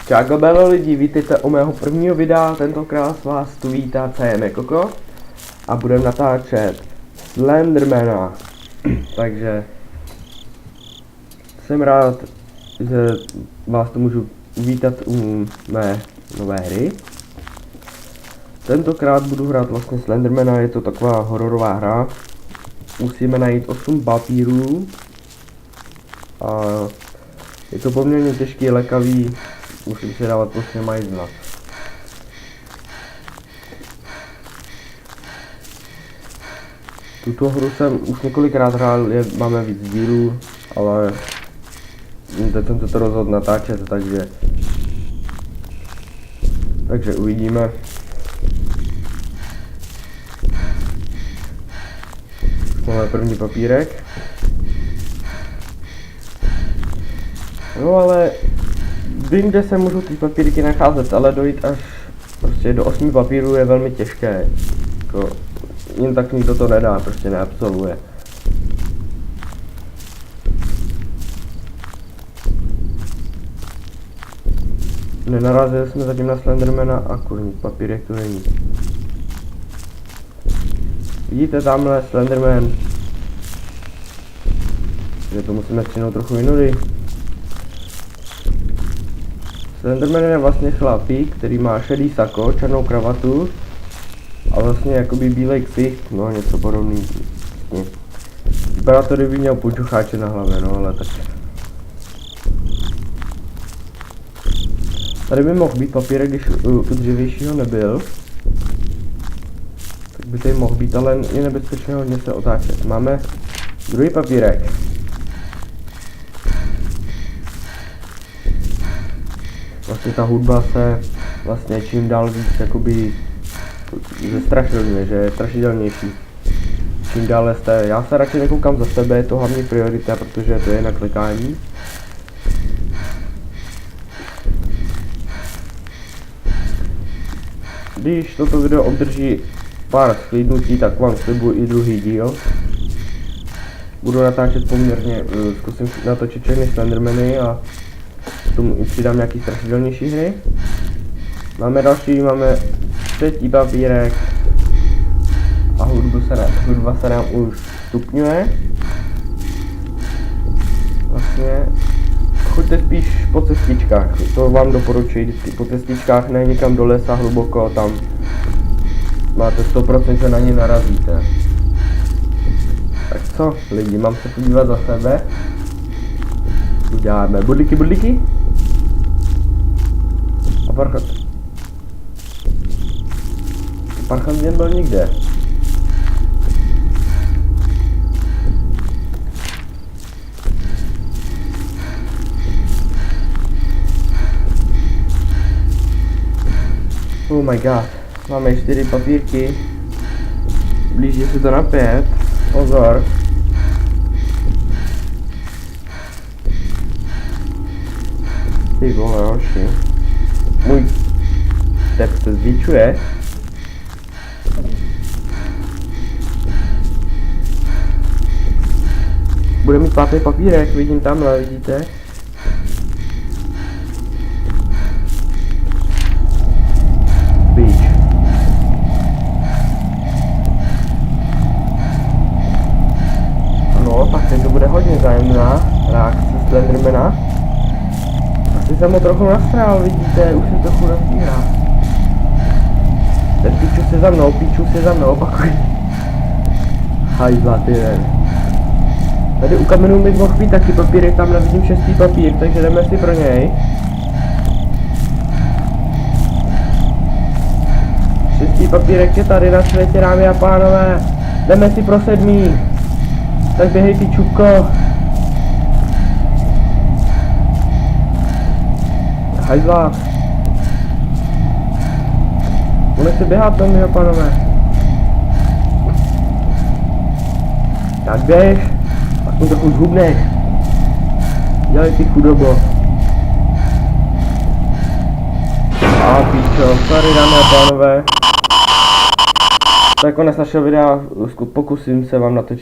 Čau Belo lidi, vítejte u mého prvního videa, tentokrát vás tu vítá CM Koko a budeme natáčet Slendermana. Takže jsem rád, že vás tu můžu vítat u mé nové hry. Tentokrát budu hrát vlastně Slendermana, je to taková hororová hra. Musíme najít 8 papírů a je to poměrně těžký, lekavý, musím si dávat prostě majdla. Tuto hru jsem už několikrát hrál, máme víc dílů, ale teď jsem se to rozhodl natáčet, takže uvidíme. Máme první papírek. No ale vím, kde se můžou ty papírky nacházet, ale dojít až prostě do 8 papírů je velmi těžké. Jako, jen tak nikdo to nedá, prostě neabsolvuje. Nenarazili jsme zatím na Slendermana a kurník papírek tu není. Vidíte tamhle Slenderman? Že to musíme střihnout trochu jinudy. Slenderman je vlastně chlapík, který má šedý sako, černou kravatu a vlastně jakoby bílej ksicht, no něco podobný. Vypadá to, kdyby měl punčucháče na hlavě, no ale tak. Tady by mohl být papírek, když u dřívějšího nebyl. Tak by tady mohl být, ale je nebezpečné hodně se otáčet. Máme druhý papírek. Vlastně ta hudba se vlastně čím dál víc jakoby zestrašilňuje, že je strašidelnější. Čím dále jste, já se radši nekoukám za sebe, je to hlavní priorita, protože to je na klikání. Když toto video obdrží pár sklidnutí, tak vám slibuji i druhý díl. Budu natáčet poměrně, zkusím natočit všechny Slendermany a tomu přidám nějaký strašidelnější hry. Máme další, máme třetí papírek a hudba se nám už stupňuje. Vlastně choďte spíš po cestičkách, to vám doporučuji vždycky po cestičkách, ne někam do lesa hluboko, tam máte 100%, že na ně narazíte. Tak co lidi, mám se podívat za sebe. Uděláme budlíky. A parchant jen byl nikde. Oh my god, máme 4 papírky. Blíží se to na 5. Pozor. Ty vole, hoši. Můj step se zvětšuje. Bude mít 5. papírek, vidím tamhle, vidíte? Beach. No, tak teď to bude hodně zájemná reakce Slendermana. Asi jsem ho trochu nasrál, vidíte, už jsem trochu nasírá. Ten píču se za mnou, opakuj. Hajzla, ty ven. Tady u kamenů bych mohl být taky papírek, tam nevidím 6. papír, takže jdeme si pro něj. 6. papírek je tady na světě, dámy a pánové. Jdeme si pro 7. Tak běhej ty čupko. Hajzla. Nechci běhat, dámy a pánové. Tak běž. Aspoň trochu zhubneš. Dělej ty chudobo. A píčo, sorry dámy a pánové. To je konec našeho videa, pokusím se vám natočit